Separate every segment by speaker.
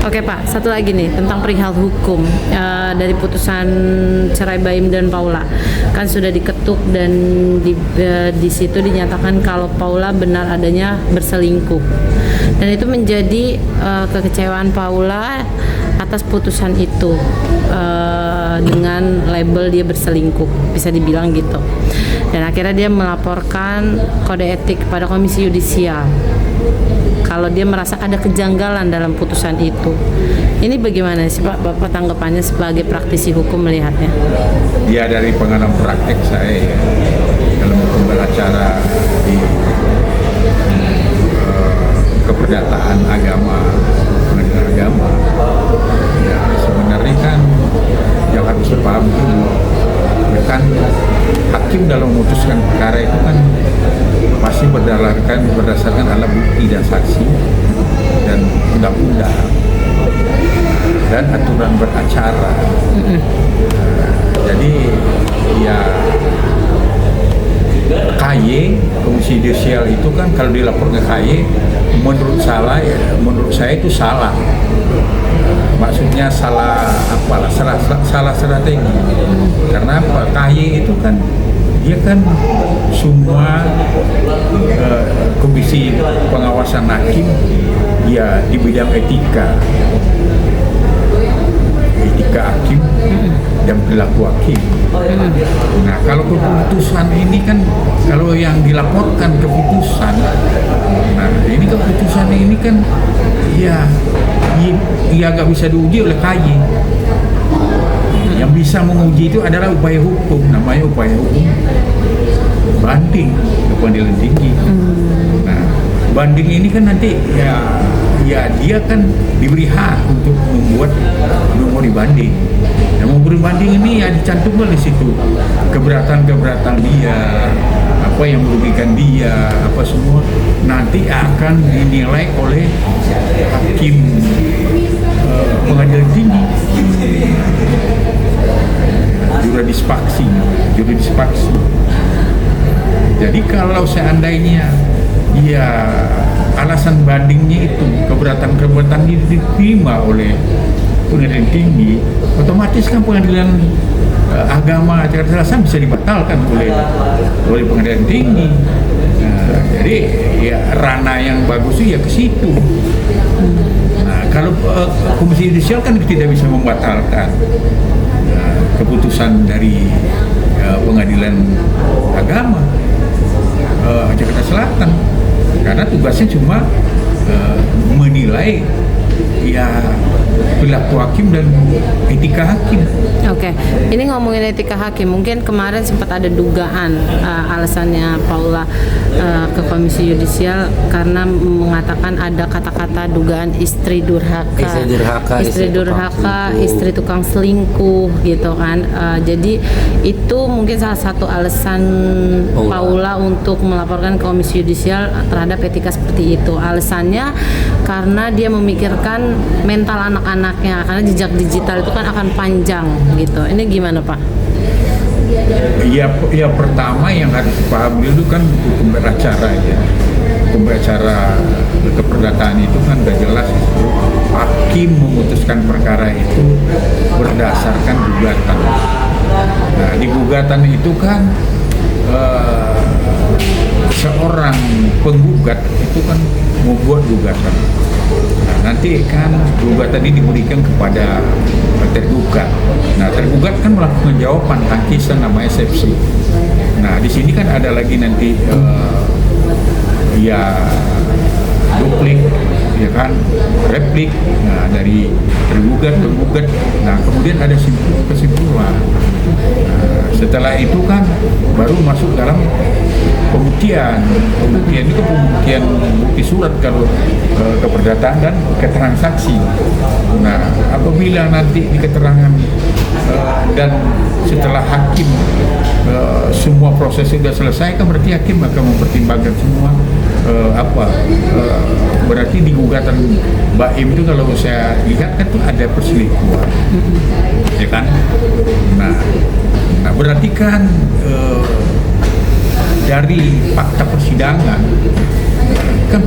Speaker 1: Oke Pak, satu lagi nih tentang perihal hukum dari putusan cerai Baim dan Paula. Kan sudah diketuk dan di situ dinyatakan kalau Paula benar adanya berselingkuh. Dan itu menjadi kekecewaan Paula atas putusan itu dengan label dia berselingkuh, bisa dibilang gitu. Dan akhirnya dia melaporkan kode etik kepada Komisi Yudisial kalau dia merasa ada kejanggalan dalam putusan itu. Ini bagaimana sih Pak, Bapak tanggapannya sebagai praktisi hukum melihatnya?
Speaker 2: Ya, dari pengalaman praktek saya ya, dalam hukum beracara di keperdataan agama, pengadilan agama, ya sebenarnya kan yang harus dipahami dulu, ya kan hakim dalam memutuskan perkara itu kan pasti berdasarkan alat bukti dan saksi dan undang-undang dan aturan beracara. Jadi ya KY, Komisi Yudisial itu kan kalau dilapor ke KY, menurut saya itu salah. Maksudnya salah apalah, salah strategi. Karena apa? KY itu kan dia kan semua komisi pengawasan hakim ya di bidang etika hakim dan perilaku hakim. Nah, kalau keputusan ini kan kalau yang dilaporkan keputusan, nah ini keputusan ini kan ya nggak bisa diuji oleh KY. Yang bisa menguji itu adalah upaya hukum, namanya upaya hukum banding ke pengadilan tinggi. Nah, banding ini kan nanti ya dia kan diberi hak untuk membuat memori banding. Nah, memori banding ini ya dicantumkan di situ keberatan dia, apa yang merugikan dia, apa semua nanti akan dinilai oleh hakim pengadilan tinggi. Juridisfaksi. Jadi kalau seandainya ya alasan bandingnya itu keberatan diterima oleh pengadilan tinggi, otomatis kan pengadilan agama Jakarta Selatan bisa dibatalkan oleh pengadilan tinggi. Nah, jadi ya ranah yang bagus itu ya ke situ. Nah, kalau Komisi Yudisial kan tidak bisa membatalkan keputusan dari pengadilan agama Jakarta Selatan, karena tugasnya cuma menilai ya perilaku hakim dan etika hakim.
Speaker 1: Oke, ini ngomongin etika hakim, mungkin kemarin sempat ada dugaan alasannya Paula ke Komisi Yudisial karena mengatakan ada kata-kata dugaan istri durhaka, istri tukang selingkuh gitu kan. Jadi itu mungkin salah satu alasan Paula untuk melaporkan ke Komisi Yudisial terhadap etika seperti itu. Alasannya karena dia memikirkan mental anak-anaknya, karena jejak digital itu kan akan panjang gitu. Ini gimana Pak?
Speaker 2: Ya pertama yang harus dipahami itu kan hukum beracara ya. Hukum beracara keperdataan itu kan udah jelas itu hakim memutuskan perkara itu berdasarkan gugatan. Nah, di gugatan itu kan seorang penggugat itu kan membuat gugatan. Nah, nanti kan gugatan ini diberikan kepada tergugat. Nah, tergugat kan melakukan jawaban tangkisan namanya eksepsi. Nah, di sini kan ada lagi nanti ya duplik, ya kan, replik. Nah, dari tergugat, penggugat. Nah, kemudian ada kesimpulan. Nah, setelah itu kan baru masuk dalam pembuktian. Pembuktian itu pembuktian bukti surat kalau keperdataan dan keterangan saksi. Nah, apabila nanti di keterangan dan setelah hakim semua proses sudah selesai, kan berarti hakim akan mempertimbangkan semua berarti di gugatan Baim itu kalau saya lihat kan tuh ada perselingkuhan, ya kan? Nah berarti kan dari fakta persidangan kan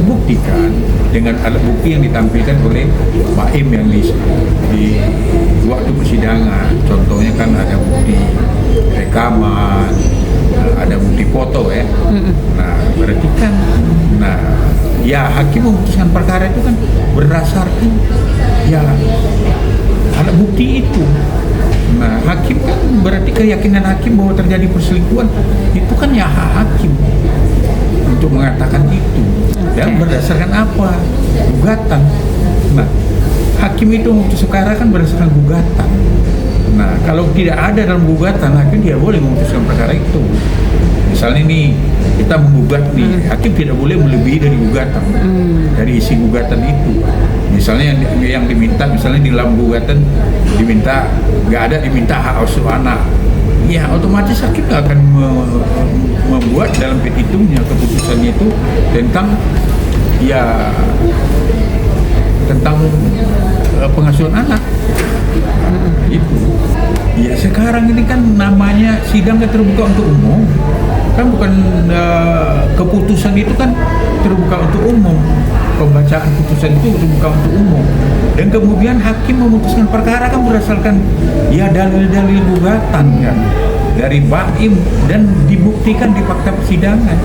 Speaker 2: terbuktikan dengan alat bukti yang ditampilkan oleh Baim yang di waktu persidangan. Contohnya kan ada bukti rekaman, ada bukti foto ya. Nah, berarti kan, nah ya hakim memutuskan perkara itu kan berdasarkan ya alat bukti itu. Nah, hakim kan berarti keyakinan hakim bahwa terjadi perselingkuhan itu kan ya hak hakim untuk mengatakan itu. Dan berdasarkan apa? Gugatan. Nah, hakim itu memutus perkara kan berdasarkan gugatan. Nah, kalau tidak ada dalam gugatan, hakim tidak boleh memutuskan perkara itu. Misalnya nih, kita menggugat nih, hakim tidak boleh melebihi dari gugatan, dari isi gugatan itu. Misalnya yang diminta, misalnya di dalam gugatan diminta, diminta hak asuh anak. Ya, otomatis hakim akan membuat dalam petitumnya, keputusannya itu tentang pengasuhan anak. Itu. Ya, sekarang ini kan namanya sidang kan terbuka untuk umum. Kan bukan keputusan itu kan terbuka untuk umum. Pembacaan putusan itu terbuka untuk umum. Dan kemudian hakim memutuskan perkara kan berdasarkan ya dalil-dalil gugatan kan dari Baim dan dibuktikan di fakta persidangan.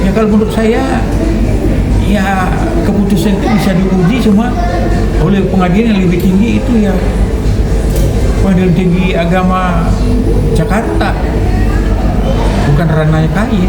Speaker 2: Ya, kalau menurut saya ya keputusan itu bisa diuji cuma oleh pengadilan yang lebih tinggi, itu ya Pengadilan Tinggi Agama Jakarta, bukan ranahnya KAI.